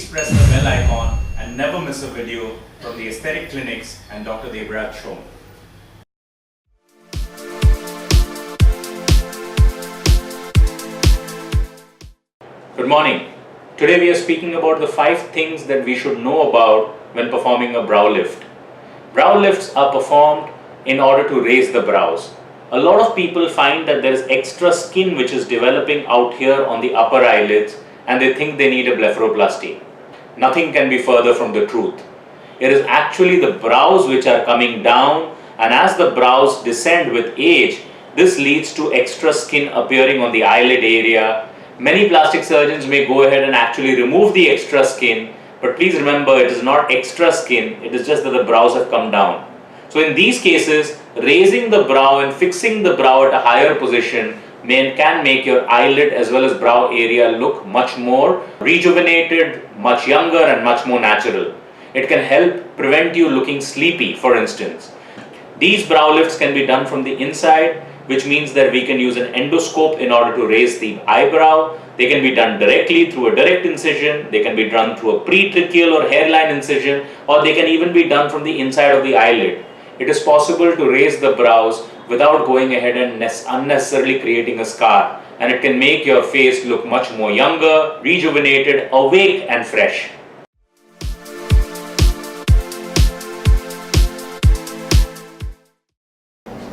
please press the bell icon and never miss a video from the Aesthetic Clinics and Dr. Debraj Shome. Good morning. Today we are speaking about the 5 things that we should know about when performing a brow lift. Brow lifts are performed in order to raise the brows. A lot of people find that there is extra skin which is developing out here on the upper eyelids and they think they need a blepharoplasty. Nothing can be further from the truth. It is actually the brows which are coming down, and as the brows descend with age, this leads to extra skin appearing on the eyelid area. Many plastic surgeons may go ahead and actually remove the extra skin, but please remember, it is not extra skin, it is just that the brows have come down. So in these cases, raising the brow and fixing the brow at a higher position can make your eyelid as well as brow area look much more rejuvenated, much younger and much more natural. It can help prevent you looking sleepy, for instance. These brow lifts can be done from the inside, which means that we can use an endoscope in order to raise the eyebrow. They can be done directly through a direct incision, they can be done through a pretracheal or hairline incision, or they can even be done from the inside of the eyelid. It is possible to raise the brows without going ahead and unnecessarily creating a scar, and it can make your face look much more younger, rejuvenated, awake and fresh.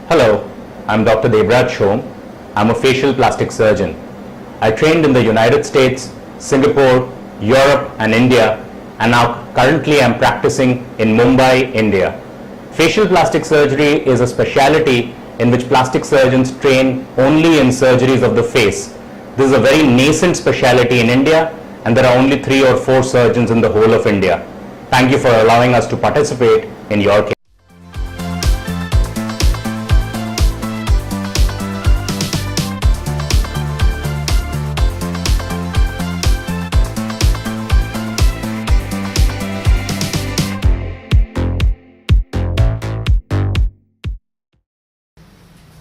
Hello, I'm Dr. Debraj Shome. I'm a facial plastic surgeon. I trained in the United States, Singapore, Europe and India, and now currently I'm practicing in Mumbai, India. Facial plastic surgery is a specialty in which plastic surgeons train only in surgeries of the face. This is a very nascent specialty in India, and there are only 3 or 4 surgeons in the whole of India. Thank you for allowing us to participate in your case.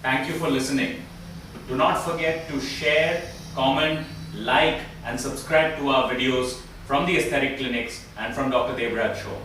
Thank you for listening. Do not forget to share, comment, like and subscribe to our videos from the Aesthetic Clinics and from Dr. Debraj Shome.